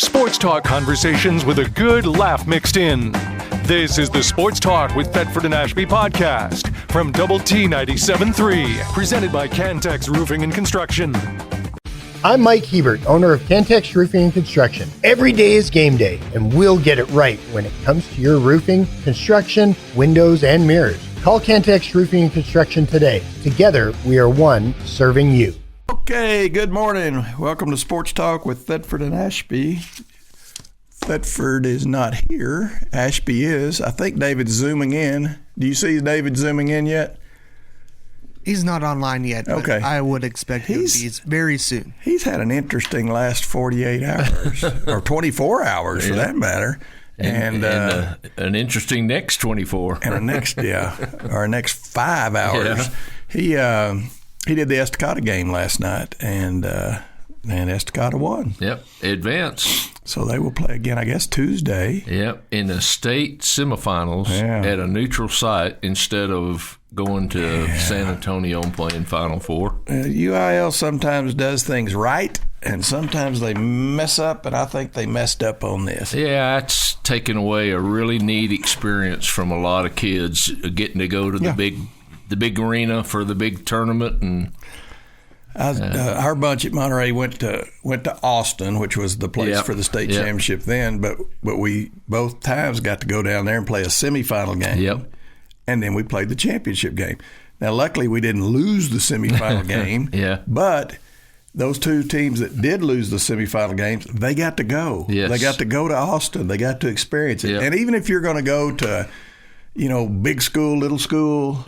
Sports talk conversations with a good laugh mixed in. This is the Sports Talk with Thetford and Ashby podcast from Double T 97.3, presented by Cantex Roofing and Construction. I'm Mike Hebert, owner of Cantex Roofing and Construction. Every day is game day, and we'll get it right when it comes to your roofing, construction, windows, and mirrors. Call Cantex Roofing and Construction today. Together, we are one serving you. Okay, good morning. Welcome to Sports Talk with Thetford and Ashby. Thetford is not here. Ashby is. I think David's zooming in. Do you see David zooming in yet? He's not online yet, but okay. I would expect him to be very soon. He's had an interesting last 48 hours, or 24 hours for that matter. And an interesting next 24. And our next 5 hours. Yeah. He did the Estacada game last night, and Estacada won. Yep, advance. So they will play again, I guess, Tuesday. Yep, in the state semifinals at a neutral site instead of going to San Antonio and playing Final Four. UIL sometimes does things right, and sometimes they mess up, and I think they messed up on this. Yeah, that's taken away a really neat experience from a lot of kids getting to go to the big arena for the big tournament. And our bunch at Monterey went to Austin, which was the place for the state championship then, but we both times got to go down there and play a semifinal game. Yep. And then we played the championship game. Now, luckily, we didn't lose the semifinal game. But those two teams that did lose the semifinal games, they got to go. Yes. They got to go to Austin. They got to experience it. Yep. And even if you're going to go to, big school, little school,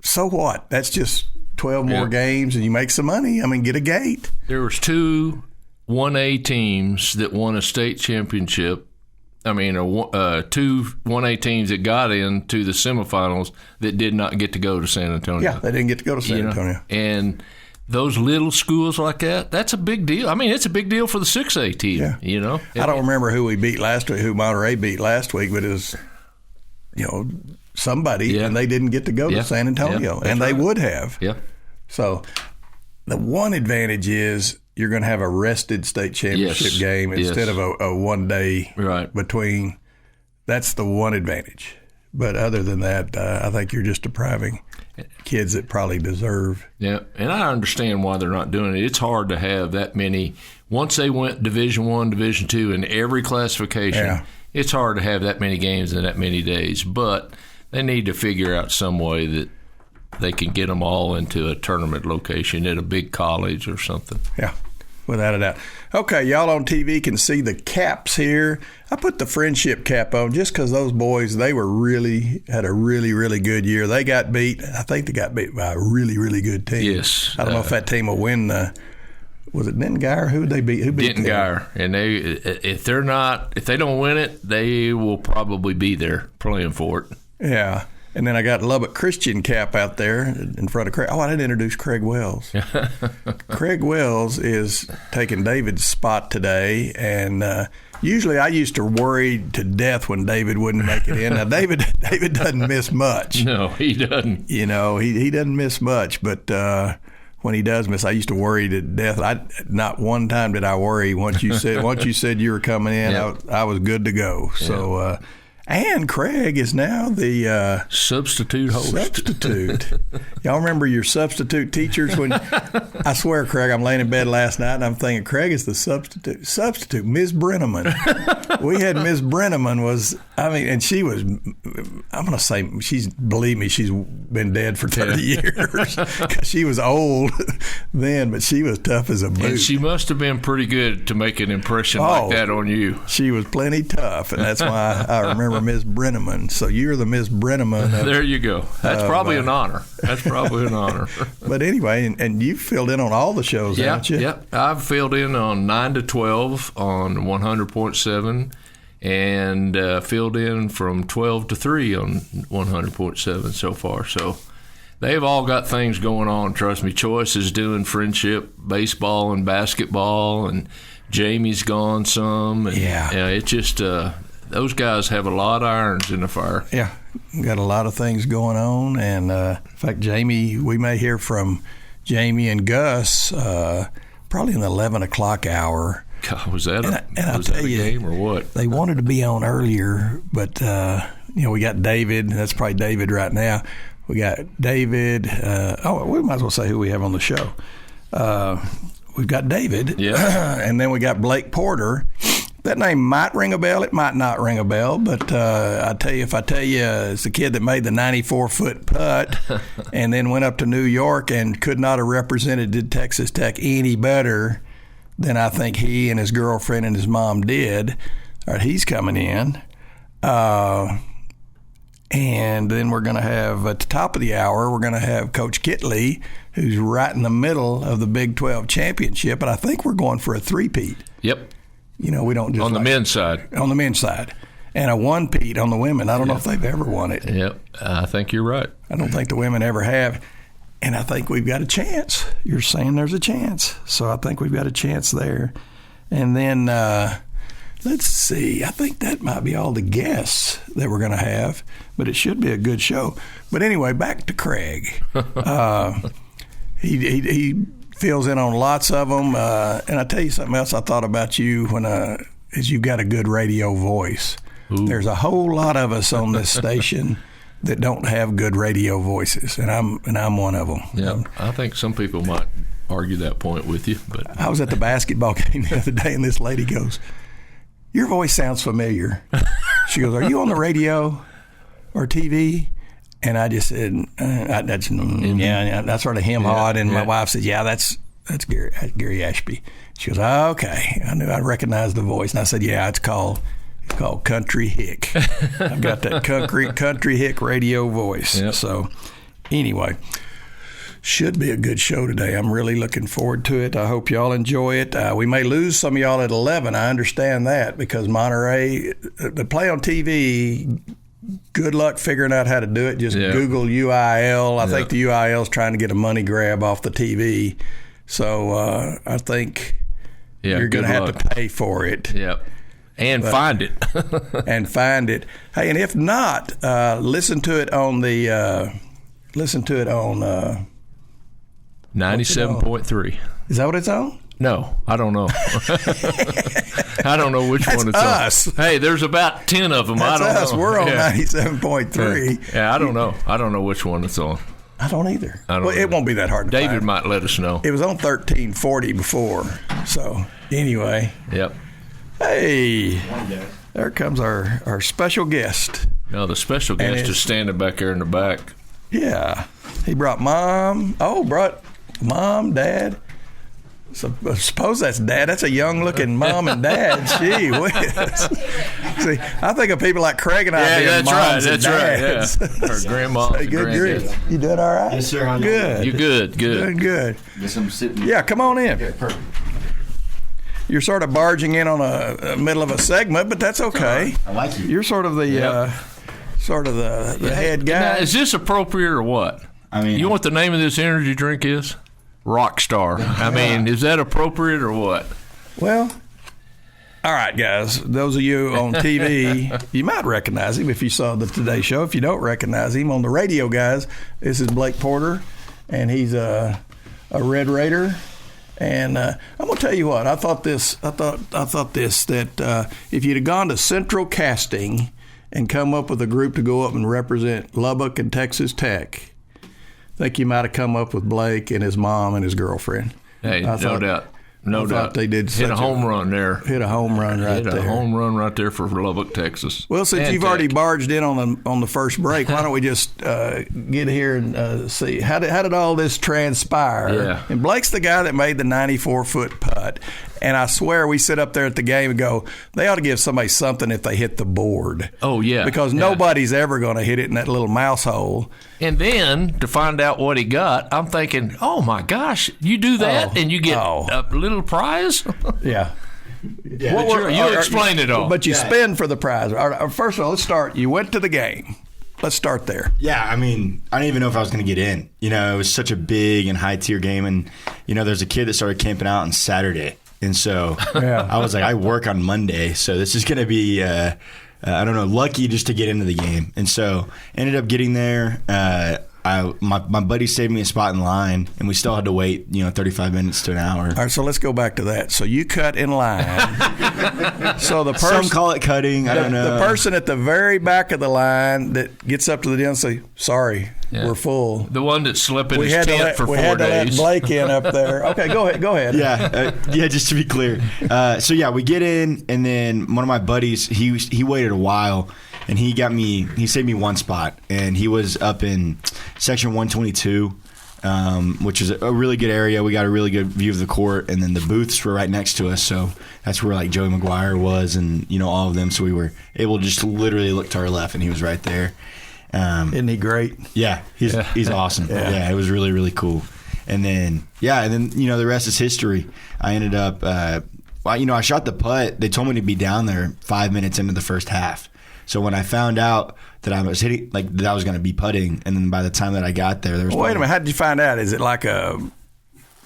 so what? That's just 12 more games, and you make some money. I mean, get a gate. There was two 1A teams that won a state championship. I mean, two 1A teams that got into the semifinals that did not get to go to San Antonio. Yeah, they didn't get to go to San Antonio. And those little schools like that, that's a big deal. I mean, it's a big deal for the 6A team, I don't remember who we beat last week, who Monterey beat last week, but it was, somebody, and they didn't get to go to San Antonio, and they would have. Yeah. So the one advantage is you're going to have a rested state championship game instead of a 1 day between. That's the one advantage. But other than that, I think you're just depriving kids that probably deserve. Yeah, and I understand why they're not doing it. It's hard to have that many. Once they went Division I, Division II in every classification, it's hard to have that many games in that many days. But they need to figure out some way that they can get them all into a tournament location at a big college or something. Yeah, without a doubt. Okay, y'all on TV can see the caps here. I put the friendship cap on just because those boys, they had a really, really good year. They got beat. I think they got beat by a really, really good team. Yes. I don't know if that team will win was it Denton Guyer? Who did they beat? Who beat Denton Guyer. And if they don't win it, they will probably be there playing for it. Yeah. And then I got Lubbock Christian cap out there in front of Craig. Oh, I didn't introduce Craig Wells. Craig Wells is taking David's spot today, and usually I used to worry to death when David wouldn't make it in. Now, David doesn't miss much. No, he doesn't. He doesn't miss much, but when he does miss, I used to worry to death. Not one time did I worry. Once you said you were coming in, I was good to go. So. And Craig is now the substitute host. Y'all remember your substitute teachers? When I swear, Craig, I'm laying in bed last night and I'm thinking, Craig is the substitute. Ms. Brenneman. We had Ms. Brenneman and she was, I'm going to say, believe me, she's been dead for 30 years because she was old then, but she was tough as a boot. And she must have been pretty good to make an impression like that on you. She was plenty tough, and that's why I remember Ms. Brenneman. So you're the Ms. Brenneman. There you go. That's probably an honor. But anyway, and you filled in on all the shows, haven't you? Yeah. I've filled in on 9 to 12 on 100.7 and filled in from 12 to 3 on 100.7 so far. So they've all got things going on. Trust me. Choice is doing friendship baseball and basketball, and Jamie's gone some. And, it's just those guys have a lot of irons in the fire. Yeah, got a lot of things going on. And in fact, Jamie, we may hear from Jamie and Gus probably in the 11 o'clock hour. God, was that a game or what? They wanted to be on earlier, but we got David. That's probably David right now. We got David. We might as well say who we have on the show. We've got David, and then we got Blake Porter. That name might ring a bell. It might not ring a bell, but if I tell you it's the kid that made the 94-foot putt and then went up to New York and could not have represented Texas Tech any better than I think he and his girlfriend and his mom did. All right, he's coming in. And then we're going to have, at the top of the hour, we're going to have Coach Kittley, who's right in the middle of the Big 12 championship, and I think we're going for a three-peat. Yep. We don't just on the men's side. On the men's side. And a one-peat on the women. I don't know if they've ever won it. Yep. I think you're right. I don't think the women ever have. And I think we've got a chance. You're saying there's a chance. So I think we've got a chance there. And then let's see. I think that might be all the guests that we're going to have. But it should be a good show. But anyway, back to Craig. He fills in on lots of them. And I tell you something else I thought about you is you've got a good radio voice. Ooh. There's a whole lot of us on this station that don't have good radio voices, and I'm one of them. Yeah, I think some people might argue that point with you. But I was at the basketball game the other day, and this lady goes, "Your voice sounds familiar." She goes, "Are you on the radio or TV?" And I just said, "That's sort of him hawed." And my wife said, "Yeah, that's Gary Ashby." She goes, "Oh, okay." I knew I recognized the voice, and I said, "Yeah, it's called Country Hick." I've got that country Hick radio voice. Yep. So anyway, should be a good show today. I'm really looking forward to it. I hope y'all enjoy it. We may lose some of y'all at 11. I understand that because Monterey, they play on TV. Good luck figuring out how to do it. Just Google UIL. I think the UIL is trying to get a money grab off the TV. So I think you're going to have to pay for it. Yep. And find it. And find it. Hey, and if not, listen to it on 97.3. Is that what it's on? No, I don't know. I don't know which one it's us. on. Hey, there's about 10 of them. That's I don't us. know. We're on 97.3. Yeah, I don't know. I don't know which one it's on. I don't either. Well, it won't be that hard to David find. might let us know. It was on 1340 before. So anyway. Yep. Hey, there comes our special guest. No, the special guest is standing back there in the back. Yeah. He brought mom, dad. So I suppose that's dad. That's a young-looking mom and dad. Gee whiz. See, I think of people like Craig and I being moms and dads. Right. Yeah. Or grandma. Hey, good grief. You doing all right? Yes, sir. How Good. You good. Doing good. Guess I'm sitting. Yeah, come on in. Okay, perfect. You're sort of barging in on a middle of a segment, but that's okay. I like you. You're sort of the head guy. Now, is this appropriate or what? I mean, you know what the name of this energy drink is? Rockstar. I mean, is that appropriate or what? Well, all right, guys. Those of you on TV, you might recognize him if you saw the Today Show. If you don't recognize him on the radio, guys, this is Blake Porter, and he's a Red Raider. And I'm gonna tell you what. I thought this that if you'd have gone to Central Casting and come up with a group to go up and represent Lubbock and Texas Tech, I think you might have come up with Blake and his mom and his girlfriend. Hey, no doubt. No doubt. They did hit a home run there. Hit a home run right there. Hit a home run right there for Lubbock, Texas. Well, since you've already barged in on the first break, why don't we just get here and see how did all this transpire? Yeah. And Blake's the guy that made the 94-foot putt. And I swear we sit up there at the game and go, they ought to give somebody something if they hit the board. Oh, yeah. Because nobody's ever going to hit it in that little mouse hole. And then to find out what he got, I'm thinking, oh, my gosh, you do that and you get a little prize? Yeah. Well, you explain it all. But you spend for the prize. First of all, let's start. You went to the game. Let's start there. Yeah, I mean, I didn't even know if I was going to get in. You know, it was such a big and high-tier game. And, you know, there's a kid that started camping out on Saturday. And so I was like, I work on Monday. So this is going to be, I don't know, lucky just to get into the game. And so ended up getting there. I my buddy saved me a spot in line, and we still had to wait 35 minutes to an hour. All right, so let's go back to that. So you cut in line. So the person, some call it cutting. I don't know. The person at the very back of the line that gets up to the deal and say, "Sorry, we're full." The one that's slipping his tent for 4 days. We had to let Blake in up there. Okay, go ahead. Yeah, just to be clear. So we get in, and then one of my buddies, he waited a while, and he saved me one spot, and he was up in section 122, which is a really good area. We got a really good view of the court, and then the booths were right next to us, so that's where like Joey McGuire was, and all of them. So we were able to just literally look to our left, and he was right there. Isn't he great? Yeah, he's awesome. Yeah, it was really, really cool. And then the rest is history. I ended up, I shot the putt. They told me to be down there 5 minutes into the first half. So when I found out that I was hitting, that I was going to be putting, and then by the time that I got there, there was. Wait a minute, how did you find out? Is it like a?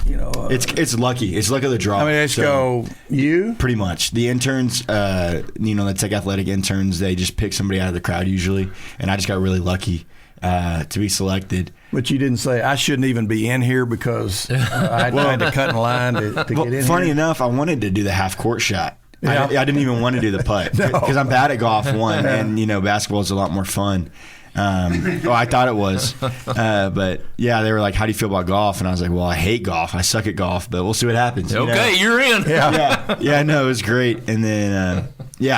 It's lucky. It's luck of the draw. I mean, let's go you? Pretty much. The interns, the Tech Athletic interns, they just pick somebody out of the crowd usually, and I just got really lucky to be selected. But you didn't say, I shouldn't even be in here because I had to cut in line to get in here? Funny enough, I wanted to do the half-court shot. Yeah. I didn't even want to do the putt because I'm bad at golf, one, and, basketball is a lot more fun. I thought it was. But yeah, they were like, how do you feel about golf? And I was like, well, I hate golf. I suck at golf, but we'll see what happens. Okay, you're in. Yeah, no, it was great. And then,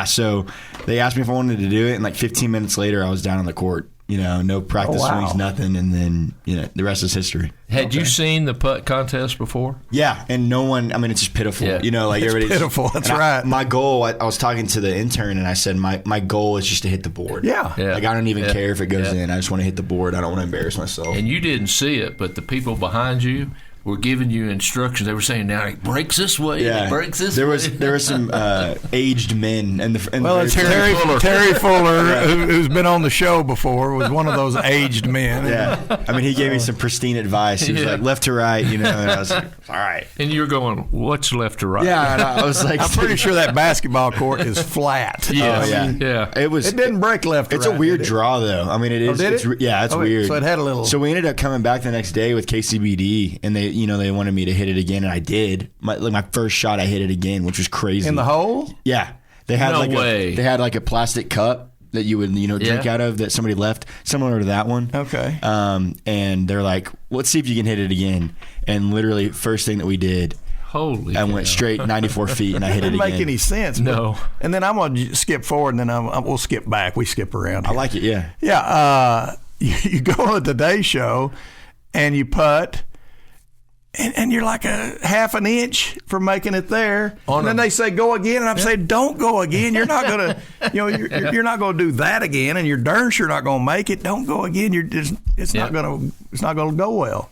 so they asked me if I wanted to do it. And 15 minutes later, I was down on the court. No practice swings, nothing. And then, the rest is history. Had you seen the putt contest before? Yeah, and no one, it's just pitiful. Yeah. It's everybody's pitiful. That's right. My goal, I was talking to the intern, and I said, my goal is just to hit the board. Yeah. I don't even care if it goes in. I just want to hit the board. I don't want to embarrass myself. And you didn't see it, but the people behind you were giving you instructions. They were saying, now he breaks this way, he breaks this way. There were some aged men. It's Terry Fuller, who's been on the show before, was one of those aged men. Yeah. He gave me some pristine advice. He was like, left to right, and I was like, all right. And you were going, what's left to right? Yeah, and I was like, I'm pretty sure that basketball court is flat. Yeah. It didn't break left to right. It's a weird draw, though. It is. Did it? It's weird. So it had a little. So we ended up coming back the next day with KCBD, and they wanted me to hit it again, and I did. My first shot, I hit it again, which was crazy. In the hole? Yeah. They had way. They had a plastic cup that you would drink out of that somebody left, similar to that one. Okay. And they're like, let's see if you can hit it again. And literally, first thing that we did, I went straight 94 feet and I hit it again. It didn't make any sense. No. And then I'm going to skip forward, and then we'll skip back. We skip around here. I like it, yeah. Yeah. You go on the Today Show, and you putt. And you're like a half an inch from making it there, and then they say go again, and I'm saying don't go again. You're not gonna, you're not gonna do that again, and you're darn sure not gonna make it. Don't go again. It's not gonna go well.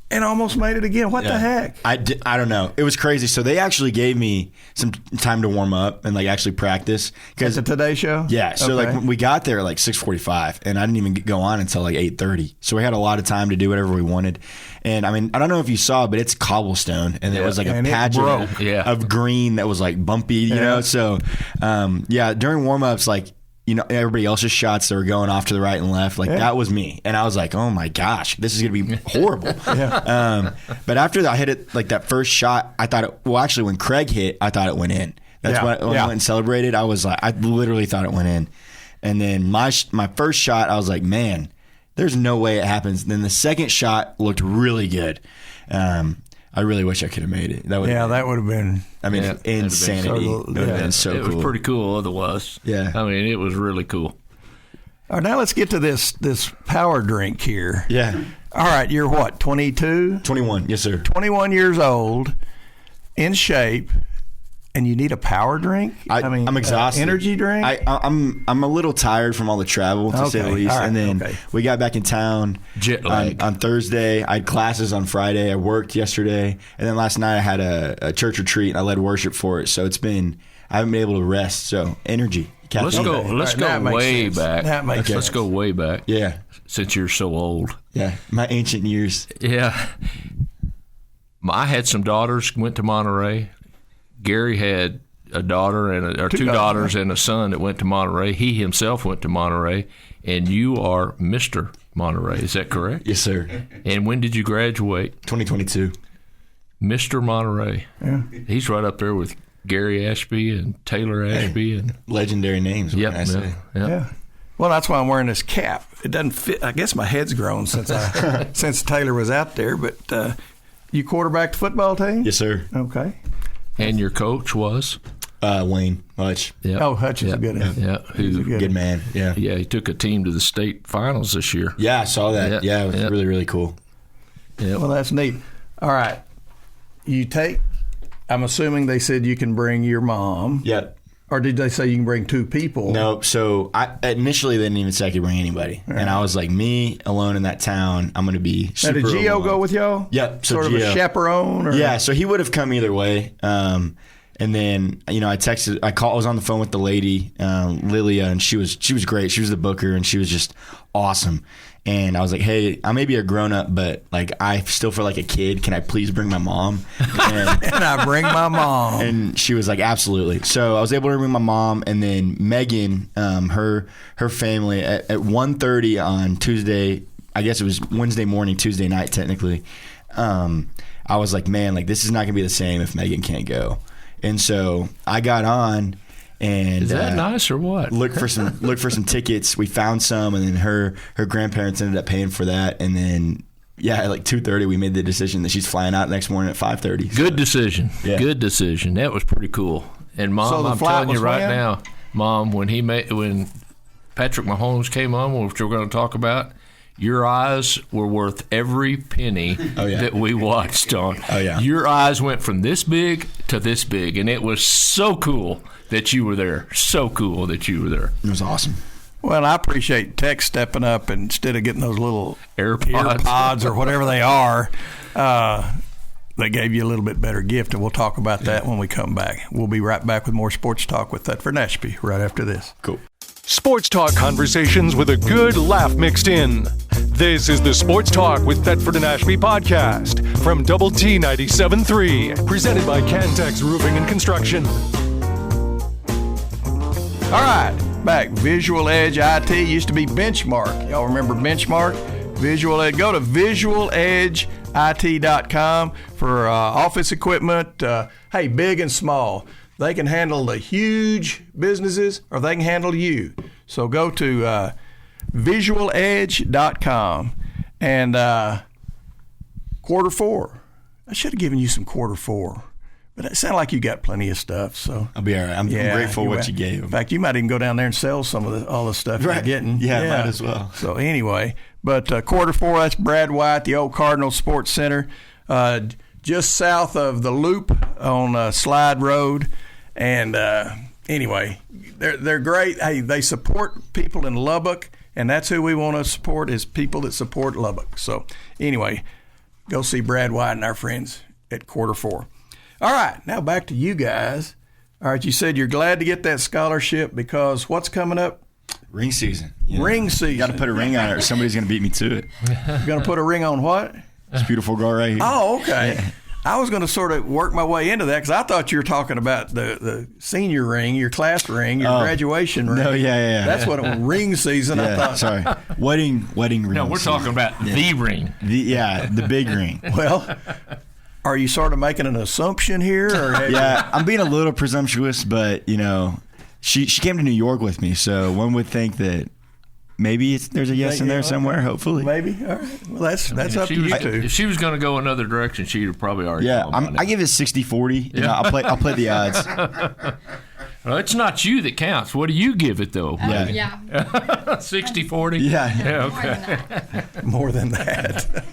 And almost made it again. What the heck? I don't know. It was crazy. So they actually gave me some time to warm up and actually practice. At the Today Show? Yeah. So we got there at 6:45, and I didn't even go on until 8:30. So we had a lot of time to do whatever we wanted. And I don't know if you saw, but it's cobblestone, and it was a patch of green that was bumpy, you know. So during warm ups, everybody else's shots that were going off to the right and left, that was me. And I was like, oh my gosh, this is going to be horrible. But after I hit it, that first shot, I thought when Craig hit, I thought it went in. That's when I went and celebrated. I was like, I literally thought it went in. And then my first shot, I was like, man, there's no way it happens. Then the second shot looked really good. I really wish I could have made it. That would have been. Insanity. It would have been so cool. It was pretty cool otherwise. Yeah. It was really cool. All right, now let's get to this power drink here. Yeah. All right, you're what, 22? 21, yes, sir. 21 years old, in shape, and you need a power drink? I'm exhausted. Energy drink? I'm a little tired from all the travel, to say the least. Right, and then we got back in town jet lag on Thursday. I had classes on Friday. I worked yesterday. And then last night I had a church retreat, and I led worship for it. So I haven't been able to rest. So energy. Let's go way back. That makes sense. Let's go way back. Yeah. Since you're so old. Yeah. My ancient years. Yeah. I had some daughters, went to Monterey. Gary had a daughter or two daughters and a son that went to Monterey. He himself went to Monterey, and you are Mr. Monterey. Is that correct? Yes, sir. And when did you graduate? 2022. Mr. Monterey. Yeah. He's right up there with Gary Ashby and Taylor Ashby. And legendary names. What can I say? Yeah. Well, that's why I'm wearing this cap. It doesn't fit. I guess my head's grown since Taylor was out there. But you quarterbacked the football team? Yes, sir. Okay. And your coach was? Wayne Hutch. Yep. Oh, Hutch is a good one. Yeah. He's a good man. Yeah. Yeah, he took a team to the state finals this year. Yeah, I saw that. Yeah, it was really, really cool. Yeah. Well, that's neat. All right. I'm assuming they said you can bring your mom. Yep. Or did they say you can bring 2 people? No. So initially they didn't even say I could bring anybody. Right. And I was like, me alone in that town, I'm going to be super Now, did Gio alone. go with y'all? Yep. So sort of Gio, a chaperone? Or? Yeah. So he would have come either way. And then, I was on the phone with the lady, Lilia, and she was great. She was the booker, and she was just awesome. And I was like, hey, I may be a grown-up, but, like, I still feel like a kid. Can I please bring my mom? And, Can I bring my mom? And she was like, absolutely. So I was able to bring my mom, and then Megan, her family, at 1:30 on Tuesday, I guess it was Wednesday morning, Tuesday night, technically, I was like, man, like, this is not going to be the same if Megan can't go. And so I got on, and is that nice or what? Looked for some tickets. We found some, and then her grandparents ended up paying for that. And then at like 2:30, we made the decision that she's flying out next morning at 5:30. Good decision. Yeah. Good decision. That was pretty cool. And Mom, So I'm telling you right now, Mom, when Patrick Mahomes came on, which we're going to talk about, your eyes were worth every penny that we watched on. Oh, yeah. Your eyes went from this big to this big, and it was so cool that you were there. So cool that you were there. It was awesome. Well, I appreciate Tech stepping up, and instead of getting those little AirPods or whatever they are, they gave you a little bit better gift, and we'll talk about that when we come back. We'll be right back with more Sports Talk with Thetford Ashby right after this. Cool. Sports talk conversations with a good laugh mixed in. This is the Sports Talk with Thetford and Ashby podcast from Double T 97.3, presented by Cantex Roofing and Construction. All right, back. Visual Edge IT used to be Benchmark. Y'all remember Benchmark? Visual Edge. Go to visualedgeit.com for office equipment. Hey, big and small. They can handle the huge businesses, or they can handle you. So go to visualedge.com. And Q4. I should have given you some Q4. But it sounded like you got plenty of stuff. So I'll be all right. I'm grateful for what you gave. In fact, you might even go down there and sell some of all the stuff you're getting. Yeah, might as well. So anyway, but Q4, that's Brad White, the old Cardinal Sports Center, just south of the Loop on Slide Road. And anyway, they're great. Hey, they support people in Lubbock, and that's who we want to support, is people that support Lubbock. So anyway, go see Brad White and our friends at Q4. All right, now back to you guys. All right, you said you're glad to get that scholarship because what's coming up? Ring season. Ring season. You got to put a ring on it or somebody's going to beat me to it. You're going to put a ring on what? This beautiful girl right here. Oh, okay. Yeah. I was going to sort of work my way into that because I thought you were talking about the senior ring, your class ring, your graduation ring. No, yeah. That's what it was, ring season. Yeah, I thought. Sorry. Wedding ring. No, we're talking about the ring. The big ring. Well, are you sort of making an assumption here? Or yeah, I'm being a little presumptuous, but, you know, she came to New York with me, so one would think that maybe there's a yes in there somewhere, hopefully. Maybe. All right. Well, that's up to you two. If she was going to go another direction, she'd have probably already I give it 60-40. You know, I'll play the odds. Well, it's not you that counts. What do you give it, though? Yeah. 60-40? Yeah. Okay. More than that.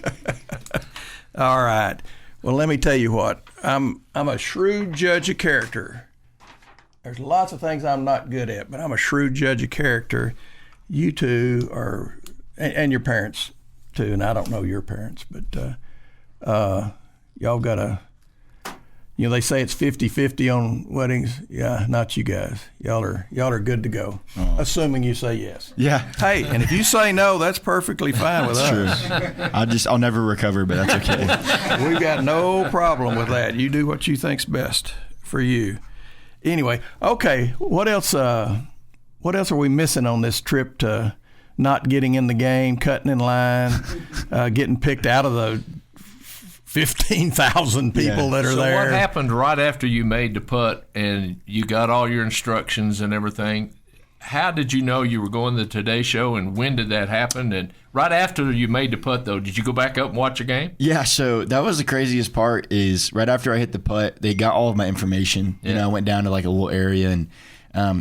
All right. Well, let me tell you what. I'm a shrewd judge of character. There's lots of things I'm not good at, but I'm a shrewd judge of character. You two are, and your parents too, and I don't know your parents, but y'all got they say it's 50-50 on weddings. Yeah, not you guys. Y'all are good to go, assuming you say yes. Yeah. Hey, and if you say no, that's perfectly fine with us. True. I'll never recover, but that's okay. We've got no problem with that. You do what you think's best for you. Anyway, okay. What else are we missing on this trip to not getting in the game, cutting in line, getting picked out of the 15,000 people that are there. So what happened right after you made the putt and you got all your instructions and everything? How did you know you were going to the Today Show, and when did that happen? And right after you made the putt, though, did you go back up and watch a game? Yeah, so that was the craziest part is right after I hit the putt, they got all of my information. Yeah. You know, I went down to like a little area, and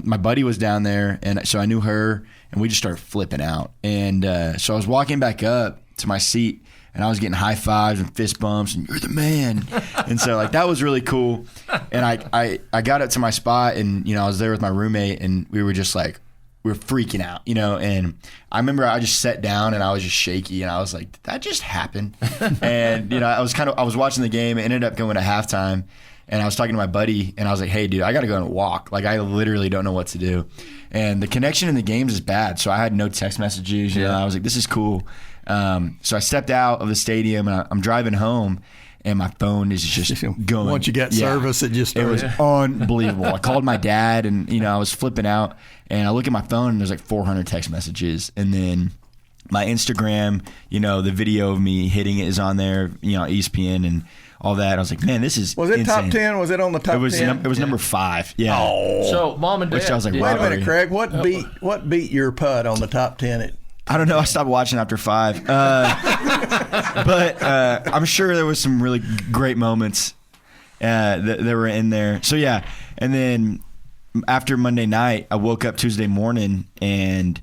my buddy was down there, and so I knew her, and we just started flipping out. And so I was walking back up to my seat, and I was getting high fives and fist bumps, and you're the man. And so like that was really cool. And I got up to my spot, and I was there with my roommate, and we were just like, we were freaking out, and I remember I just sat down and I was just shaky, and I was like, did that just happen? And I was watching the game. It ended up going to halftime, and I was talking to my buddy, and I was like, hey dude, I gotta go and walk. Like I literally don't know what to do. And the connection in the games is bad, so I had no text messages. I was like, this is cool. So I stepped out of the stadium, and I'm driving home, and my phone is just going. Once you got service, it just started. It was unbelievable. I called my dad, and I was flipping out, and I look at my phone, and there's like 400 text messages, and then my Instagram, the video of me hitting it is on there, ESPN and all that. I was like, man, this is Was it insane. top 10? Was it on the top 10? It was number 5. Yeah. Oh. So mom and dad. Which I was like, Wait a minute, Craig. What beat your putt on the top 10? I don't know. I stopped watching after 5. But I'm sure there was some really great moments that were in there. So, yeah. And then after Monday night, I woke up Tuesday morning, and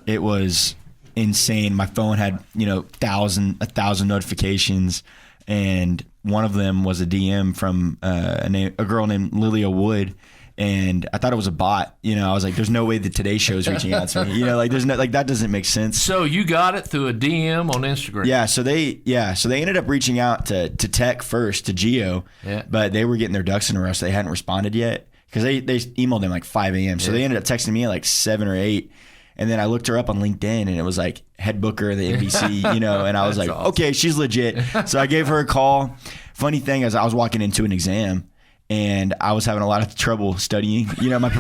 it was insane. My phone had, 1,000 notifications, and one of them was a DM from a girl named Lilia Wood. And I thought it was a bot. I was like, "There's no way the Today Show is reaching out to me." There's no that doesn't make sense. So you got it through a DM on Instagram. Yeah. So they ended up reaching out to Tech first, to Geo. Yeah. But they were getting their ducks in a row, so they hadn't responded yet because they emailed them like 5 a.m. So they ended up texting me at like 7 or 8. And then I looked her up on LinkedIn, and it was like head booker of the NBC, and I was like, awesome. Okay, she's legit. So I gave her a call. Funny thing is, I was walking into an exam, and I was having a lot of trouble studying. My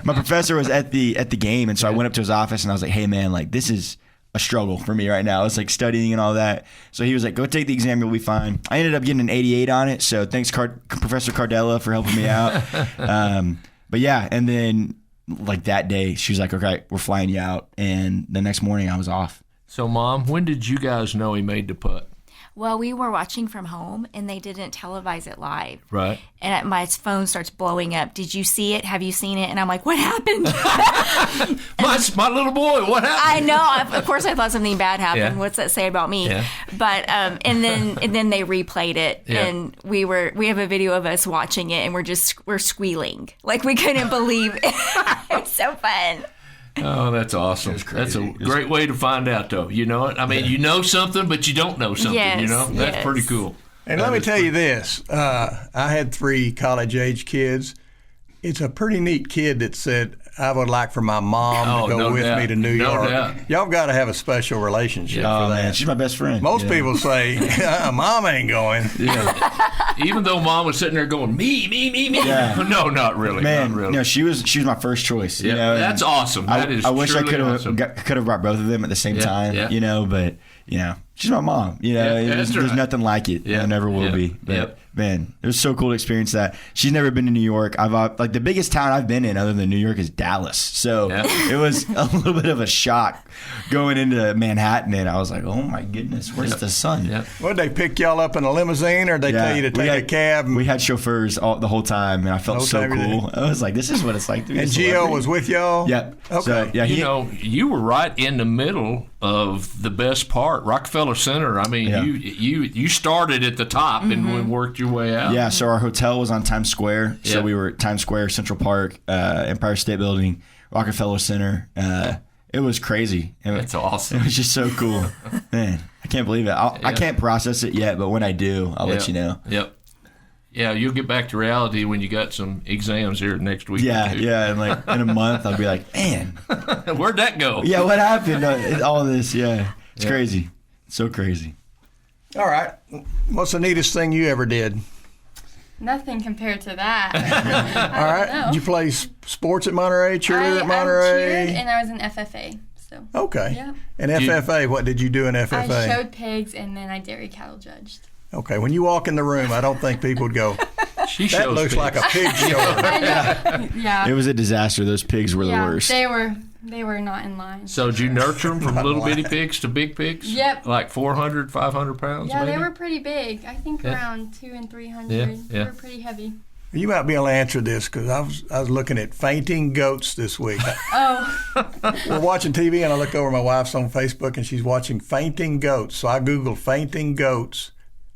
professor was at the game, and so I went up to his office, and I was like, hey man, like this is a struggle for me right now. It's like studying and all that. So he was like, go take the exam, you'll be fine. I ended up getting an 88 on it, so thanks Professor Cardella for helping me out. But yeah, and then like that day, she was like, okay, we're flying you out. And the next morning I was off. So Mom, when did you guys know he made the putt? Well, we were watching from home, and they didn't televise it live. Right. And my phone starts blowing up. Did you see it? Have you seen it? And I'm like, what happened? my little boy, what happened? I know. Of course I thought something bad happened. Yeah. What's that say about me? Yeah. But and then they replayed it, Yeah. and we have a video of us watching it, and we're squealing. Like we couldn't believe it. It's so fun. Oh, that's awesome. That's a great way to find out, though. You know it? I mean, you know something, but you don't know something, Yes, That's yes. pretty cool. And let me tell you this. I had 3 college-age kids. It's a pretty neat kid that said, I would like for my mom to go with me to New York. Y'all got to have a special relationship for that. Man, she's my best friend. Most people say, Mom ain't going. Yeah. Even though Mom was sitting there going, me. Yeah. No, not really. Man, not really. she was my first choice. Yeah, that's awesome. That is I wish I could awesome. have brought both of them at the same time. Yeah. But she's my mom. There's nothing like it. Yeah. There never will be. But man, it was so cool to experience that. She's never been to New York. I've like the biggest town I've been in other than New York is Dallas. So it was a little bit of a shock going into Manhattan, and I was like, oh my goodness, where's the sun? Yep. Would they pick y'all up in a limousine, or did they tell you to take a cab? We had chauffeurs the whole time, and I felt so cool. I was like, this is what it's like to be a And celebrity. Gio was with y'all? Yep. Okay. So, you were right in the middle of the best part, Rockefeller Center. I mean, you started at the top and worked your way out. Yeah, so our hotel was on Times Square. So we were at Times Square, Central Park, Empire State Building, Rockefeller Center. It was crazy. That's awesome. It was just so cool. Man, I can't believe it. I can't process it yet, but when I do, I'll let you know. Yep. Yeah, you'll get back to reality when you got some exams here next week. Yeah, and like in a month, I'll be like, man, where'd that go? Yeah, what happened? All this, it's crazy. It's so crazy. All right. What's the neatest thing you ever did? Nothing compared to that. All right. Did you play sports at Monterey, cheerleader at Monterey? I cheered, and I was in FFA. So. Okay. Yeah. And FFA, what did you do in FFA? I showed pigs, and then I dairy cattle judged. Okay. When you walk in the room, I don't think people would go, that looks like a pig show. Yeah. It was a disaster. Those pigs were the worst. They were not in line. So did you nurture them from little bitty pigs to big pigs? Yep. Like 400, 500 pounds? Yeah, maybe? they were pretty big. I think around 200 and 300. Yeah. They were pretty heavy. You might be able to answer this because I was looking at fainting goats this week. We're watching TV and I look over, my wife's on Facebook and she's watching fainting goats. So I Googled fainting goats.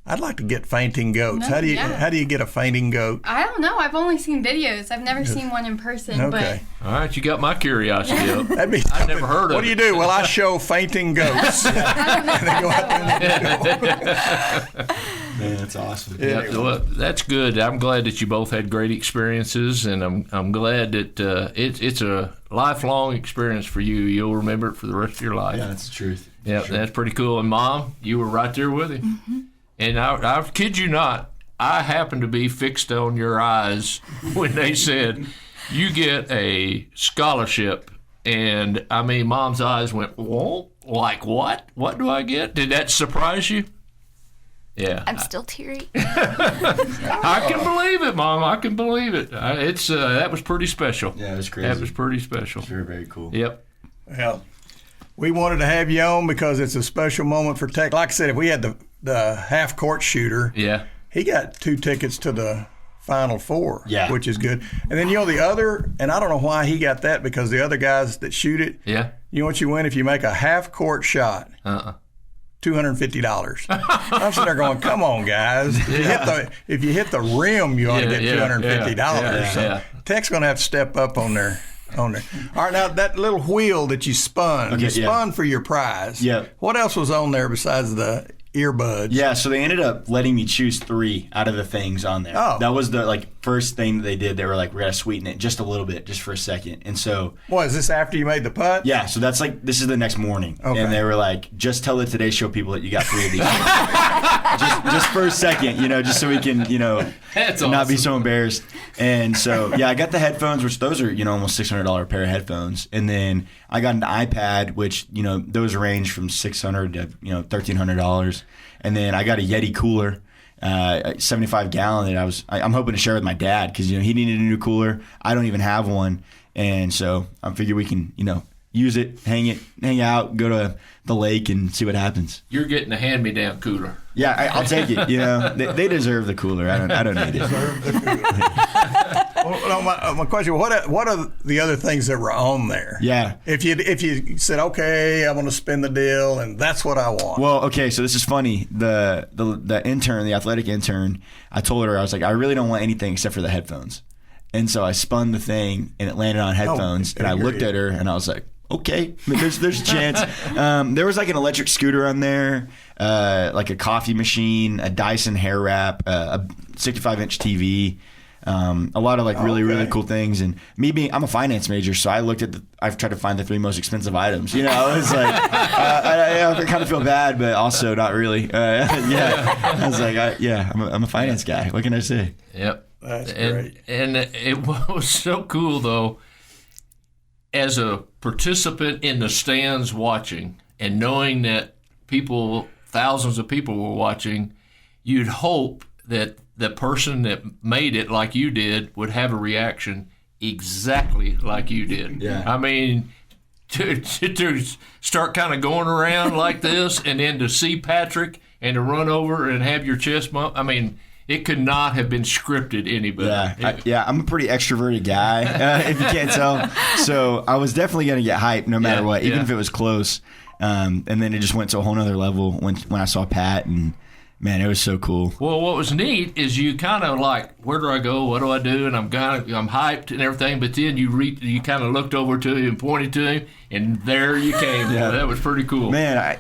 I'd like to get fainting goats. How do you get a fainting goat? I don't know. I've only seen videos. I've never seen one in person. Okay. All right, you got my curiosity up. I've never heard of it. What do you do? Well, I show fainting goats. And they go out there Man, that's awesome. Yeah, well, that's good. I'm glad that you both had great experiences, and I'm glad that it's a lifelong experience for you. You'll remember it for the rest of your life. Yeah, that's the truth. Yeah, that's pretty cool. And Mom, you were right there with him. Mm-hmm. And I kid you not, I happened to be fixed on your eyes when they said you get a scholarship. And I mean, Mom's eyes went, whoa, like what? What do I get? Did that surprise you? Yeah. I'm still teary. I can believe it, Mom. I can believe it. That was pretty special. Yeah, it was crazy. That was pretty special. Sure, very cool. Yep. Well, we wanted to have you on because it's a special moment for Tech. Like I said, if we had the half-court shooter, he got 2 tickets to the Final Four, which is good. And then, the other, and I don't know why he got that because the other guys that shoot it, you know what you win if you make a half-court shot? $250. I'm sitting there going, come on, guys. If you hit the rim, you ought to get $250. So Tech's going to have to step up on there. All right, now that little wheel that you spun, for your prize. Yeah. What else was on there besides the earbuds? Yeah, so they ended up letting me choose 3 out of the things on there. Oh. That was the first thing that they did. They were like, we're going to sweeten it just a little bit, just for a second. And so... What, is this after you made the putt? Yeah, so that's this is the next morning. Okay. And they were like, just tell the Today Show people that you got 3 of these. just for a second, just so we can, that's not awesome. be so embarrassed. And so, I got the headphones, which those are, almost $600 pair of headphones. And then I got an iPad, which, those range from $600 to, $1,300. And then I got a Yeti cooler, 75-gallon that I'm hoping to share with my dad because, he needed a new cooler. I don't even have one. And so I figure we can, use it, hang out, go to the lake and see what happens. You're getting a hand-me-down cooler. Yeah, I'll take it. They deserve the cooler. I don't need it. Deserve the cooler. Well, my question: what are the other things that were on there? Yeah. If you said, okay, I'm going to spin the deal, and that's what I want. Well, okay, so this is funny. The intern, the athletic intern, I told her, I was like, I really don't want anything except for the headphones. And so I spun the thing, and it landed on headphones. And I looked at her, and I was like, okay, there's a chance. There was an electric scooter on there, a coffee machine, a Dyson hair wrap, a 65-inch TV. A lot of really cool things, and I'm a finance major, so I looked at I've tried to find the 3 most expensive items. I was like, I kind of feel bad, but also not really. I was like, I'm a finance guy. What can I say? Yep, that's great. And it was so cool though, as a participant in the stands watching, and knowing that thousands of people were watching, you'd hope that the person that made it like you did would have a reaction exactly like you did. Yeah. I mean, to start kind of going around like this and then to see Patrick and to run over and have your chest bump, I mean, it could not have been scripted any better. I'm a pretty extroverted guy, if you can't tell. So I was definitely going to get hyped no matter what, even if it was close. And then it just went to a whole nother level when I saw Pat, and man, it was so cool. Well, what was neat is you kind of where do I go? What do I do? And I'm hyped and everything. But then you kind of looked over to him and pointed to him, and there you came. Yeah. That was pretty cool. Man, I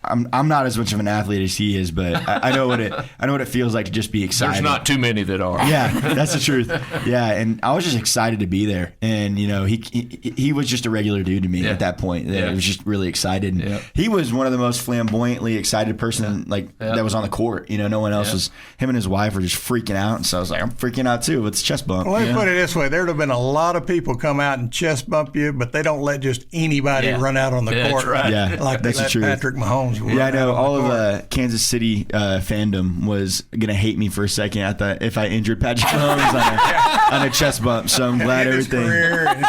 I'm not as much of an athlete as he is, but I know what it feels like to just be excited. There's not too many that are. Yeah, that's the truth. Yeah, and I was just excited to be there, and he was just a regular dude to me at that point. I was just really excited. And he was one of the most flamboyantly excited person that was on the court. No one else was. Him and his wife were just freaking out, and so I was like, I'm freaking out too. It's chest bump. Well, let me put it this way: there'd have been a lot of people come out and chest bump you, but they don't let just anybody run out on the court. That's right. Yeah, like that's the truth. Patrick Mahomes. Yeah, I know. All of Kansas City fandom was gonna hate me for a second. I thought if I injured Patrick Mahomes on a chest bump, so I'm glad everything.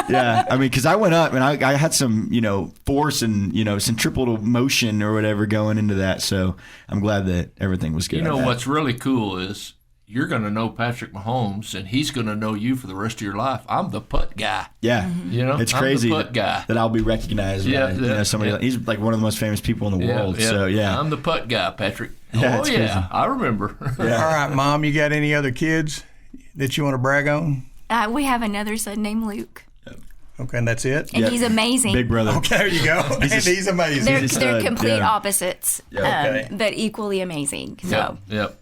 Yeah, I mean, because I went up and I had some force and centripetal motion or whatever going into that, so I'm glad that everything was good. What's really cool is you're going to know Patrick Mahomes, and he's going to know you for the rest of your life. I'm the putt guy. Yeah, it's crazy I'm the putt guy. that I'll be recognized by somebody. He's like one of the most famous people in the world. So I'm the putt guy, Patrick. Yeah, crazy. I remember. All right, Mom, you got any other kids that you want to brag on? We have another son named Luke. Okay, and that's it? And he's amazing. Big brother. Okay, there you go. He's amazing. They're complete opposites, but equally amazing. So. Yep.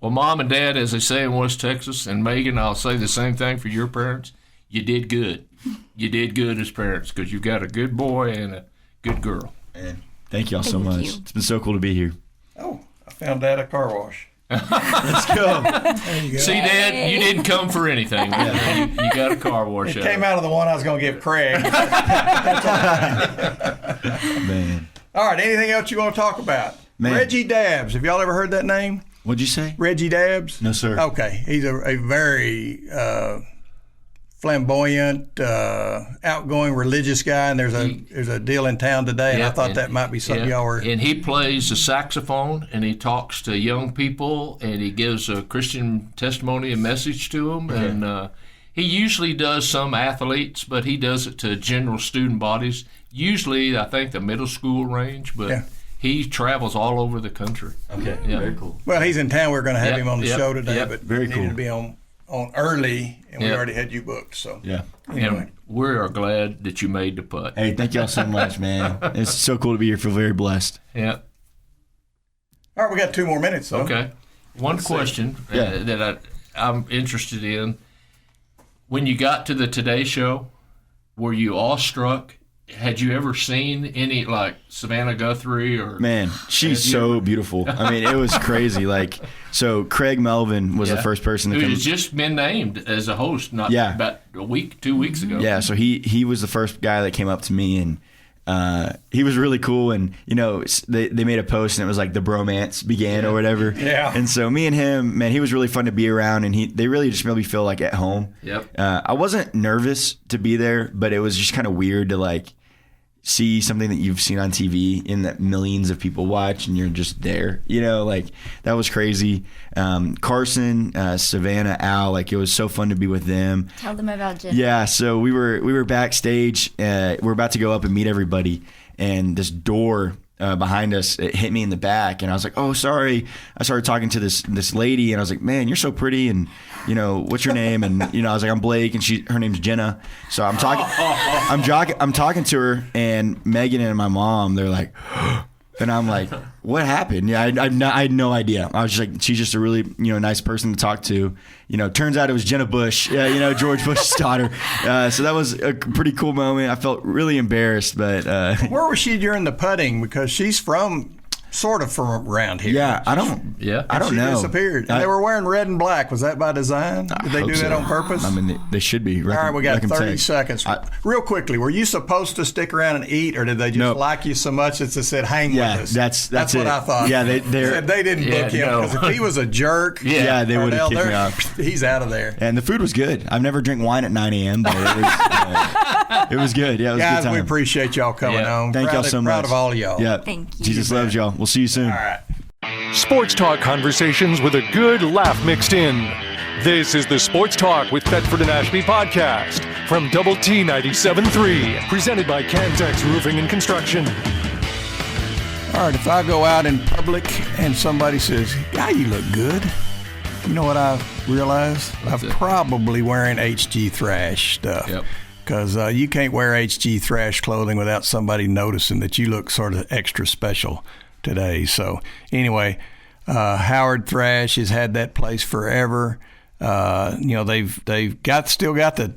Well, Mom and Dad, as they say in West Texas, and Megan, I'll say the same thing for your parents. You did good. You did good as parents because you've got a good boy and a good girl. Man, thank y'all so much. It's been so cool to be here. Oh, I found Dad a car wash. Let's go. There you go. See, Dad, you didn't come for anything. You got a car wash. It came out of the one I was going to give Craig. Man. All right, anything else you want to talk about? Man. Reggie Dabbs. Have y'all ever heard that name? What'd you say? Reggie Dabbs? No, sir. Okay. He's a very flamboyant, outgoing religious guy, and there's a deal in town today, and I thought that might be something y'all were. And he plays the saxophone, and he talks to young people, and he gives a Christian testimony and message to them, and he usually does some athletes, but he does it to general student bodies. Usually, I think the middle school range, but he travels all over the country. Okay, very cool. Well, he's in town. We're going to have him on the show today, but very he cool. needed to be on early, and we already had you booked. So anyway. And we are glad that you made the putt. Hey, thank y'all so much, man. It's so cool to be here. Feel very blessed. Yeah. All right, we got 2 more minutes, though. Okay. One question that I'm interested in. When you got to the Today Show, were you awestruck? Had you ever seen any, like, Savannah Guthrie or? Man, she's so beautiful. I mean, it was crazy. Like, so Craig Melvin was the first person to come. Who's just been named as a host about a week, 2 weeks ago. Yeah, so he was the first guy that came up to me, and he was really cool. And, they made a post, and it was like the bromance began or whatever. Yeah. And so me and him, man, he was really fun to be around, and they really just made me feel like at home. Yep. I wasn't nervous to be there, but it was just kind of weird to, like, see something that you've seen on TV and that millions of people watch, and you're just there, like that was crazy. Carson, Savannah, Al, like it was so fun to be with them. Tell them about Jen. Yeah, so we were backstage. We're about to go up and meet everybody, and this door behind us, it hit me in the back, and I was like, oh, sorry. I started talking to this lady, and I was like, man, you're so pretty, and what's your name? And I was like, I'm Blake, and her name's Jenna. So I'm talking to her, and Megan and my mom, they're like, and I'm like, what happened? Yeah, I had no idea. I was just like, she's just a really nice person to talk to. Turns out it was Jenna Bush, George Bush's daughter. So that was a pretty cool moment. I felt really embarrassed, but where was she during the putting? Because she's sort of from around here. Yeah, I don't she know. Disappeared. And they were wearing red and black. Was that by design? Did they do that on purpose? I mean, they should be. All right, we got 30 seconds. Real quickly, were you supposed to stick around and eat, or did they just like you so much that they said, hang with us? That's what I thought. Yeah, they didn't book him, because if he was a jerk, they would have kicked me off. He's out of there. And the food was good. I've never drank wine at 9 a.m., but it was good. Yeah, it was Guys, a good time. we appreciate y'all coming on. Thank y'all so much. Proud of all of y'all. Yeah. Thank you. Jesus loves y'all. We'll see you soon. All right. Sports talk conversations with a good laugh mixed in. This is the Sports Talk with Thetford and Ashby podcast from Double T 97.3, presented by Cantex Roofing and Construction. All right, if I go out in public and somebody says, "Guy, you look good," you know what I realize? I'm probably wearing HG Thrash stuff. Yep. Because you can't wear HG Thrash clothing without somebody noticing that you look sort of extra special. today. So anyway, Howard Thrash has had that place forever. They've still got the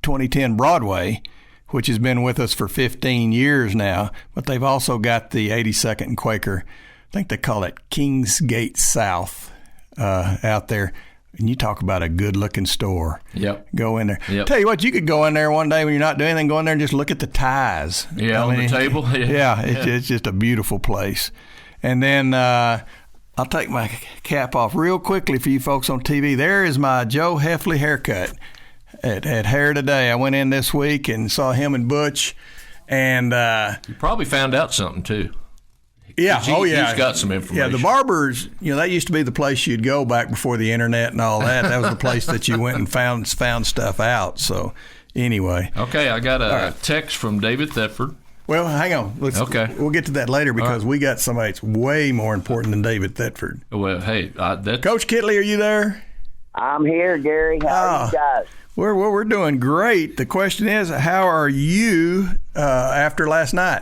2010 Broadway, which has been with us for 15 years now, but they've also got the 82nd and Quaker. I think they call it Kingsgate South out there. And you talk about a good-looking store. Yep. Go in there. Yep. Tell you what, you could go in there one day when you're not doing anything, go in there and just look at the ties. Yeah, on the table. It's just a beautiful place. And then I'll take my cap off real quickly for you folks on TV. There is my Joe Heffley haircut at Hair Today. I went in this week and saw him and Butch. And you probably found out something, too. Yeah. He's got some information. Yeah, the barbers, that used to be the place you'd go back before the internet and all that. That was the place that you went and found stuff out. So, anyway. Okay, I got a text from David Thetford. Well, hang on. We'll get to that later because we got somebody that's way more important than David Thetford. Well, hey, Coach Kittley, are you there? I'm here, Gary. How are you guys? We're doing great. The question is, how are you after last night?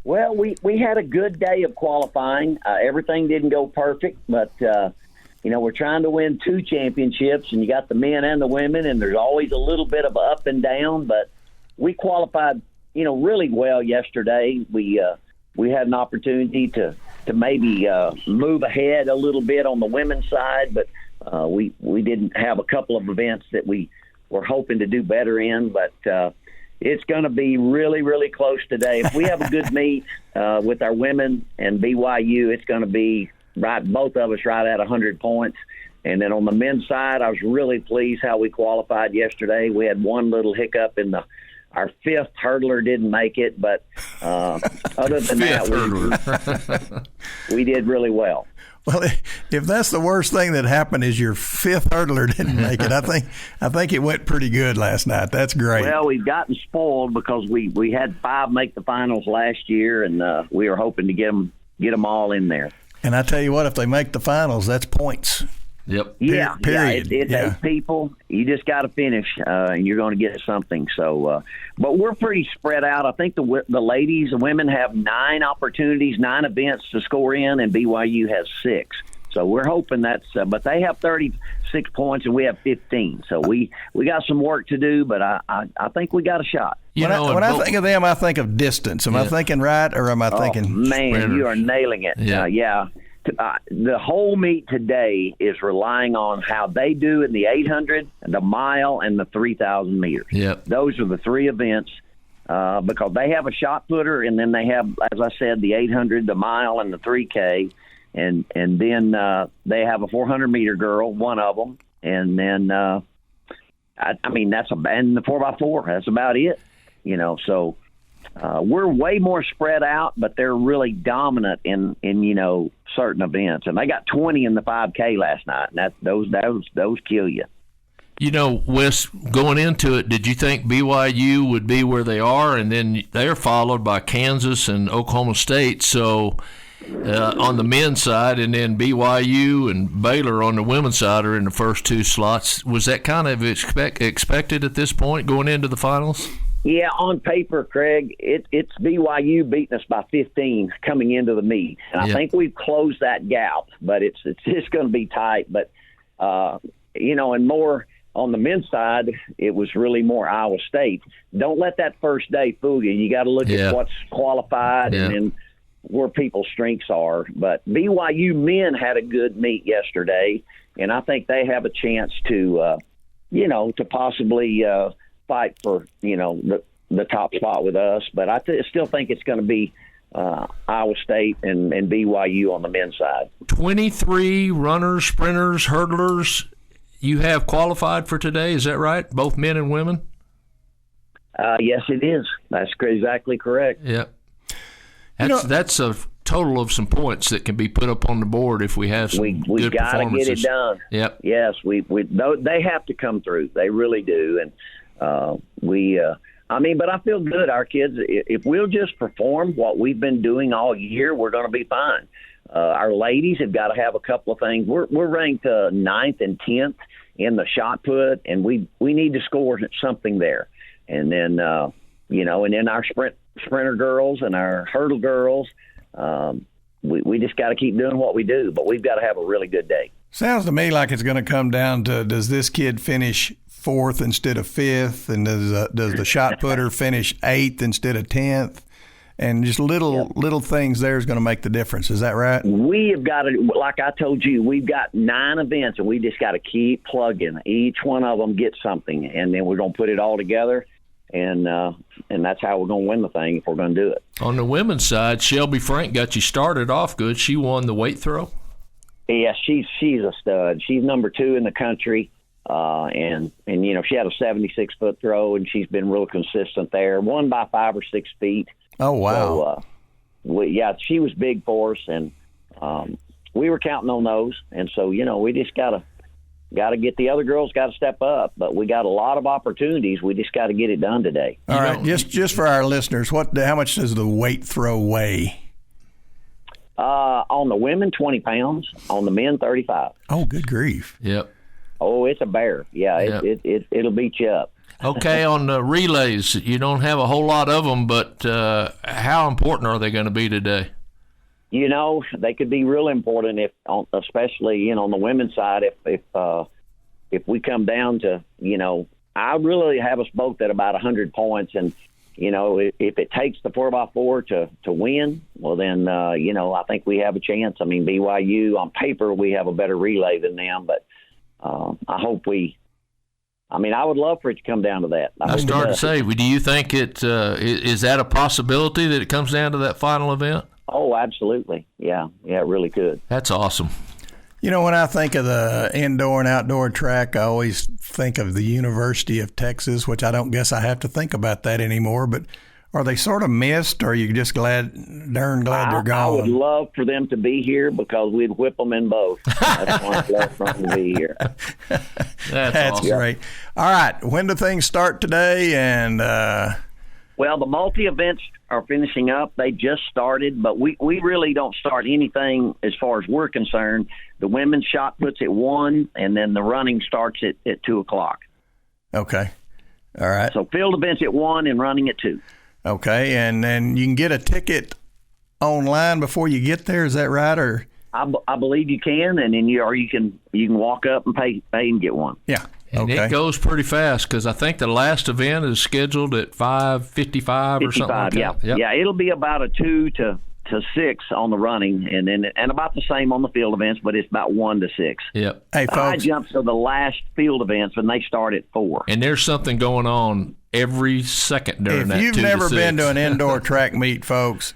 Well, we had a good day of qualifying. Everything didn't go perfect, but, we're trying to win 2 championships, and you got the men and the women, and there's always a little bit of up and down, but we qualified, really well yesterday. We had an opportunity to maybe move ahead a little bit on the women's side, but we didn't have a couple of events that we were hoping to do better in, but it's going to be really, really close today. If we have a good meet with our women and BYU, it's going to be both of us right at 100 points. And then on the men's side, I was really pleased how we qualified yesterday. We had one little hiccup in our 5th hurdler didn't make it, but other than that, we did really well. Well, if that's the worst thing that happened is your 5th hurdler didn't make it, I think it went pretty good last night. That's great. Well, we've gotten spoiled because we had 5 make the finals last year, and we were hoping to get them all in there. And I tell you what, if they make the finals, that's points. Yep. Yeah. Period. It's 8 people. You just got to finish, and you're going to get something. So, but we're pretty spread out. I think the ladies, the women have 9 opportunities, 9 events to score in, and BYU has 6. So we're hoping that's. But they have 36 points, and we have 15. So we got some work to do, but I think we got a shot. When I think of them, I think of distance. Am I thinking right, or am I thinking? Man, sprinters? You are nailing it. Yeah. The whole meet today is relying on how they do in the 800, the mile, and the 3,000 meters. Yep. Those are the 3 events because they have a shot putter, and then they have, as I said, the 800, the mile, and the 3K, and then they have a 400-meter girl, one of them, and then and the 4x4. That's about it, So we're way more spread out, but they're really dominant in certain events, and they got 20 in the 5K last night, and those kill you. Wes, going into it, did you think BYU would be where they are, and then they're followed by Kansas and Oklahoma State? So on the men's side, and then BYU and Baylor on the women's side are in the first 2 slots. Was that kind of expected at this point going into the finals? Yeah, on paper, Craig, it's BYU beating us by 15 coming into the meet. And I think we've closed that gap, but it's just going to be tight. But, and more on the men's side, it was really more Iowa State. Don't let that first day fool you. You got to look at what's qualified and then where people's strengths are. But BYU men had a good meet yesterday, and I think they have a chance to, to possibly fight for the top spot with us, but I still think it's going to be Iowa State and BYU on the men's side. 23 runners, sprinters, hurdlers you have qualified for today. Is that right? Both men and women? Yes, it is. That's exactly correct. Yeah. That's a total of some points that can be put up on the board if we have some good performances. We got to get it done. Yep. Yes, they have to come through. They really do, and but I feel good. Our kids, if we'll just perform what we've been doing all year, we're going to be fine. Our ladies have got to have a couple of things. We're ranked 9th and 10th in the shot put, and we need to score something there. And then, and then our sprinter girls and our hurdle girls, we just got to keep doing what we do, but we've got to have a really good day. Sounds to me like it's going to come down to, does this kid finish 4th instead of 5th, and does the shot putter finish 8th instead of 10th? And just little things there is going to make the difference. Is that right? We have got to, like I told you, we've got 9 events, and we just got to keep plugging. Each one of them gets something, and then we're going to put it all together, and that's how we're going to win the thing if we're going to do it. On the women's side, Shelby Frank got you started off good. She won the weight throw. Yeah, she's a stud. She's number 2 in the country, and she had a 76-foot throw, and she's been real consistent there. Won by 5 or 6 feet. Oh, wow. So, she was big for us, and we were counting on those. And so, we just got to get the other girls got to step up. But we got a lot of opportunities. We just got to get it done today. All right, just for our listeners, how much does the weight throw weigh? On the women, 20 pounds. On the men, 35. Oh, good grief. Yep. Oh, it's a bear. Yeah, yep. It'll beat you up. Okay, on the relays, you don't have a whole lot of them, but how important are they going to be today? They could be real important especially on the women's side. If we come down to, I really have us both at about 100 points, and if it takes the 4x4 to win, well then I think we have a chance. I mean, BYU on paper we have a better relay than them, but I hope I would love for it to come down to that. I started to say, do you think is that a possibility that it comes down to that final event? Oh, absolutely. Yeah, it really could. That's awesome. When I think of the indoor and outdoor track, I always think of the University of Texas, which I don't guess I have to think about that anymore, but are they sort of missed, or are you just darn glad they're gone? I would love for them to be here because we'd whip them in both. That's why I'd love for them to be here. That's awesome. Great. All right, when do things start today? And well, the multi-events are finishing up. They just started, but we really don't start anything as far as we're concerned. The women's shot puts at 1, and then the running starts at 2 o'clock. Okay. All right. So field events at 1 and running at 2. Okay, and then you can get a ticket online before you get there. Is that right? Or I believe you can, and then you can walk up and pay and get one. Yeah. And it goes pretty fast because I think the last event is scheduled at 5:55 or something like that. Yep. Yeah, it'll be about a 2 to 6 on the running, and about the same on the field events, but it's about 1 to 6. Yep. Hey, folks. High jumps are the last field events, and they start at 4. And there's something going on every second during that 2 to 6. If you've never been to an indoor track meet, folks,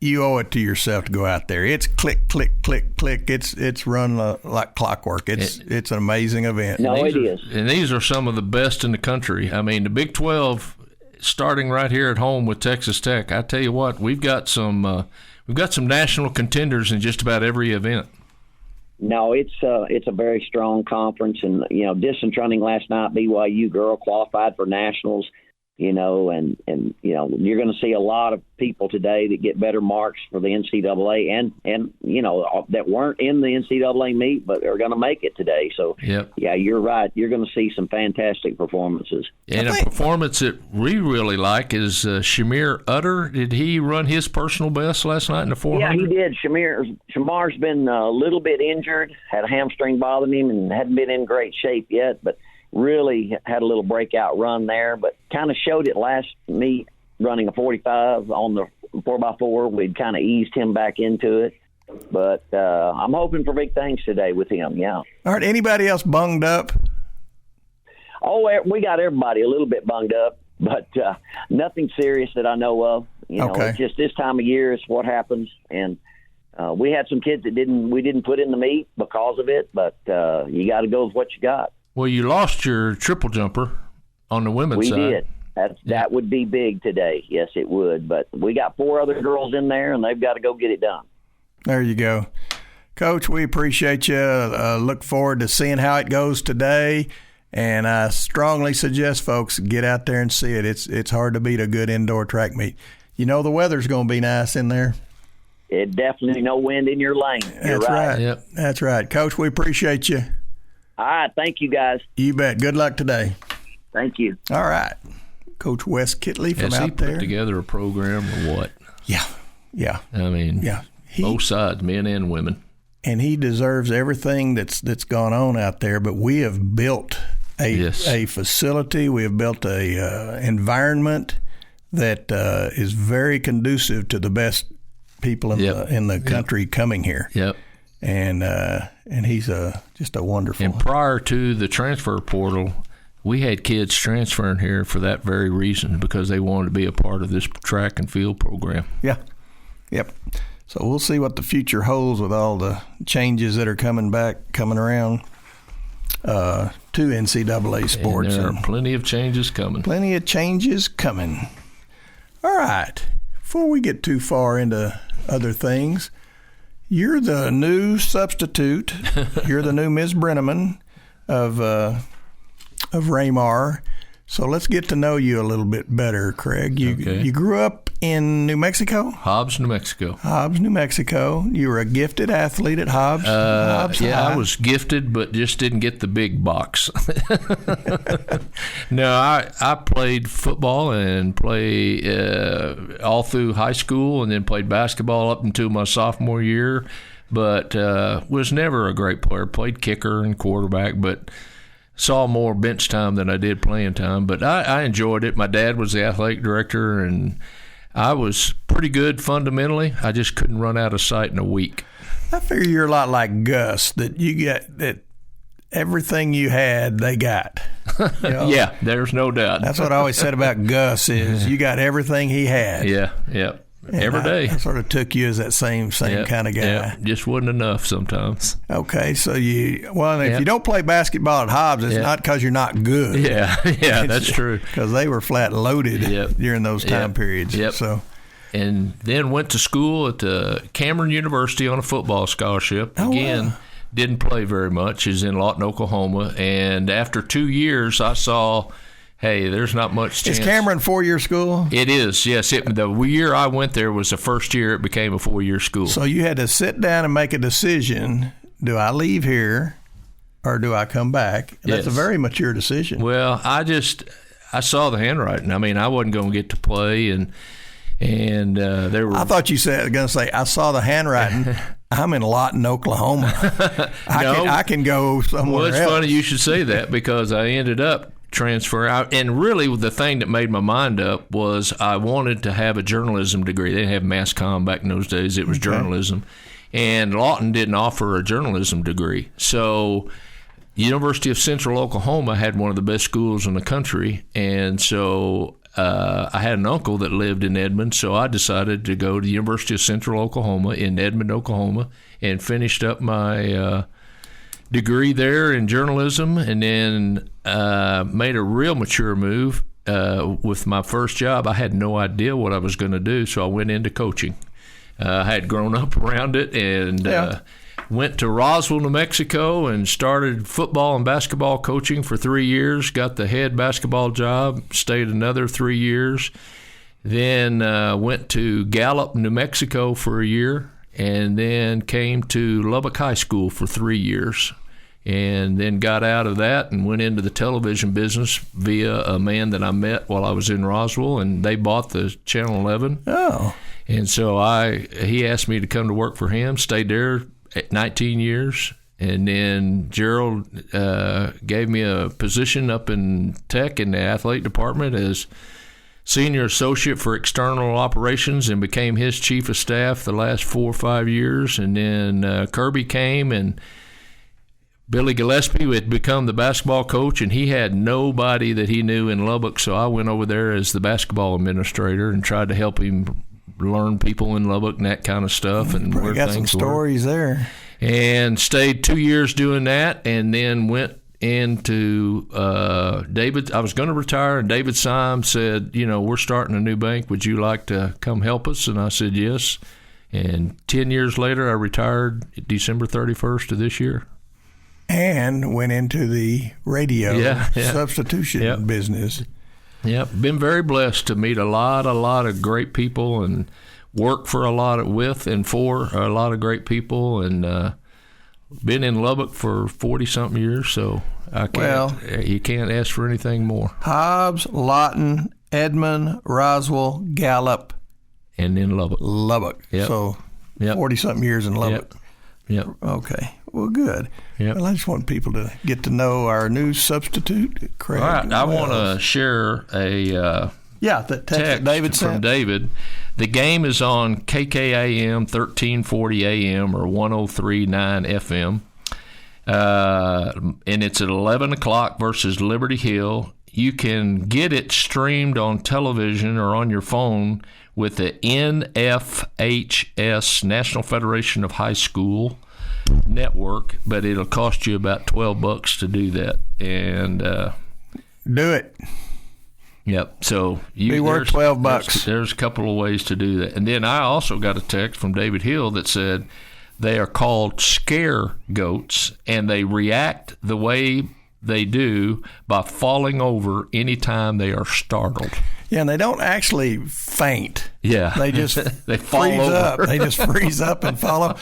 you owe it to yourself to go out there. It's click, click, click, click. It's run like clockwork. It's an amazing event. No, it is. And these are some of the best in the country. I mean, the Big 12, starting right here at home with Texas Tech. I tell you what, we've got some national contenders in just about every event. No, it's a very strong conference, and distance running last night, BYU girl qualified for nationals. And you're going to see a lot of people today that get better marks for the NCAA and that weren't in the NCAA meet but are going to make it today. So, yep. Yeah, you're right. You're going to see some fantastic performances. And a performance that we really like is Shamir Utter. Did he run his personal best last night in the 400? Yeah, he did. Shamar's been a little bit injured, had a hamstring bothering him, and hadn't been in great shape yet, but really had a little breakout run there, but kind of showed it last meet running a 45 on the 4x4. We'd kind of eased him back into it. But I'm hoping for big things today with him, yeah. All right, anybody else bunged up? Oh, we got everybody a little bit bunged up, but nothing serious that I know of. Okay. It's just this time of year is what happens. And we had some kids that we didn't put in the meet because of it, but you got to go with what you got. Well, you lost your triple jumper on the women's side. We did. That would be big today. Yes, it would. But we got 4 other girls in there, and they've got to go get it done. There you go. Coach, we appreciate you. Look forward to seeing how it goes today. And I strongly suggest folks get out there and see it. It's hard to beat a good indoor track meet. The weather's going to be nice in there. It definitely no wind in your lane. You're That's right. Yep. That's right. Coach, we appreciate you. All right. Thank you, guys. You bet. Good luck today. Thank you. All right. Coach Wes Kittley from Has he out there. put together a program or what? Yeah. I mean, yeah. both sides, men and women. And he deserves everything that's gone on out there. But we have built a facility. We have built a environment that is very conducive to the best people in the country coming here. Yep. And he's just a wonderful. And prior to the transfer portal, we had kids transferring here for that very reason, because they wanted to be a part of this track and field program. Yeah. Yep. So we'll see what the future holds with all the changes that are coming around to NCAA sports. And there are plenty of changes coming. Plenty of changes coming. All right. Before we get too far into other things, you're the new substitute. You're the new Ms. Brenneman of Raymar. So let's get to know you a little bit better, Craig. You grew up in New Mexico? Hobbs, New Mexico. Hobbs, New Mexico. You were a gifted athlete at Hobbs? I was gifted, but just didn't get the big box. No, I played football and played all through high school, and then played basketball up until my sophomore year, but was never a great player. Played kicker and quarterback, but saw more bench time than I did playing time. But I enjoyed it. My dad was the athletic director, and I was pretty good fundamentally. I just couldn't run out of sight in a week. I figure you're a lot like Gus, that you get that everything you had, they got. You know? Yeah, there's no doubt. That's what I always said about Gus, is you got everything he had. Yeah. Every day. I sort of took you as that same kind of guy. Yeah, just wasn't enough sometimes. Okay, so if you don't play basketball at Hobbs, it's not because you're not good. Yeah, that's true. Because they were flat loaded during those time periods. Yep. So, and then went to school at Cameron University on a football scholarship. Again, didn't play very much. Is in Lawton, Oklahoma. And after 2 years, I saw, hey, there's not much chance. Is Cameron 4-year school? It is, yes. The year I went there was the first year it became a 4-year school. So you had to sit down and make a decision. Do I leave here or do I come back? And that's a very mature decision. Well, I saw the handwriting. I mean, I wasn't going to get to play, and there were. I thought you said, going to say, I saw the handwriting. I'm in Lawton, Oklahoma. I can go somewhere else. Well, it's funny you should say that, because I ended up transfer out, and really the thing that made my mind up was I wanted to have a journalism degree. They didn't have mass comm back in those days. It was journalism, and Lawton didn't offer a journalism degree. So University of Central Oklahoma had one of the best schools in the country, and so I had an uncle that lived in Edmond, so I decided to go to the University of Central Oklahoma in Edmond, Oklahoma, and finished up my degree there in journalism, and then made a real mature move with my first job. I had no idea what I was going to do, so I went into coaching. I had grown up around it, and went to Roswell, New Mexico, and started football and basketball coaching for 3 years. Got the head basketball job, stayed another 3 years. Then went to Gallup, New Mexico for a year, and then came to Lubbock High School for 3 years. And then got out of that and went into the television business via a man that I met while I was in Roswell, and they bought the Channel 11. Oh. And so he asked me to come to work for him, stayed there 19 years, and then Gerald gave me a position up in tech in the athletic department as senior associate for external operations, and became his chief of staff the last 4 or 5 years. And then Kirby came, and Billy Gillespie had become the basketball coach, and he had nobody that he knew in Lubbock, so I went over there as the basketball administrator and tried to help him learn people in Lubbock and that kind of stuff. And where got things some stories there. And stayed 2 years doing that, and then went into David. I was going to retire, and David Syme said, we're starting a new bank. Would you like to come help us? And I said yes. And 10 years later, I retired December 31st of this year. And went into the radio substitution business. Yeah, been very blessed to meet a lot of great people, and work for a lot of great people, and been in Lubbock for 40-something years, so you can't ask for anything more. Hobbs, Lawton, Edmond, Roswell, Gallup, and then Lubbock. Yep. So 40-something years in Lubbock. Yep. Okay. Well, good. Yep. Well, I just want people to get to know our new substitute, Craig. All right. I Wells. want to share a the text David from sent. David. The game is on KKAM 1340 AM or 103.9 FM. And it's at 11 o'clock versus Liberty Hill. You can get it streamed on television or on your phone with the NFHS, National Federation of High School network, but it'll cost you about $12 to do that. And do it. Yep. So be worth $12. There's a couple of ways to do that. And then I also got a text from David Hill that said they are called scare goats, and they react the way they do by falling over anytime they are startled. Yeah, and they don't actually faint. Yeah. They just they fall freeze over. up. They just freeze up and fall up.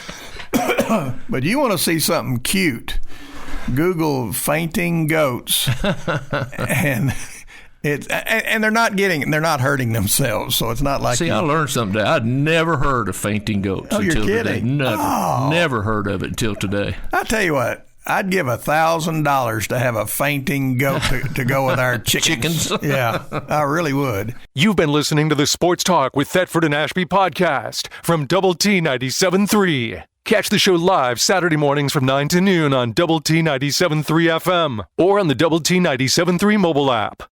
But you want to see something cute, Google fainting goats. and they're not hurting themselves, so it's not like. See, I learned something today. I'd never heard of fainting goats Oh, until you're today. kidding? Never heard of it until today. I tell you what, I'd give $1,000 to have a fainting goat to go with our chickens. Yeah, I really would. You've been listening to the Sports Talk with Thetford and Ashby podcast from Double T 97.3. Catch the show live Saturday mornings from 9 to noon on Double T 97.3 FM or on the Double T 97.3 mobile app.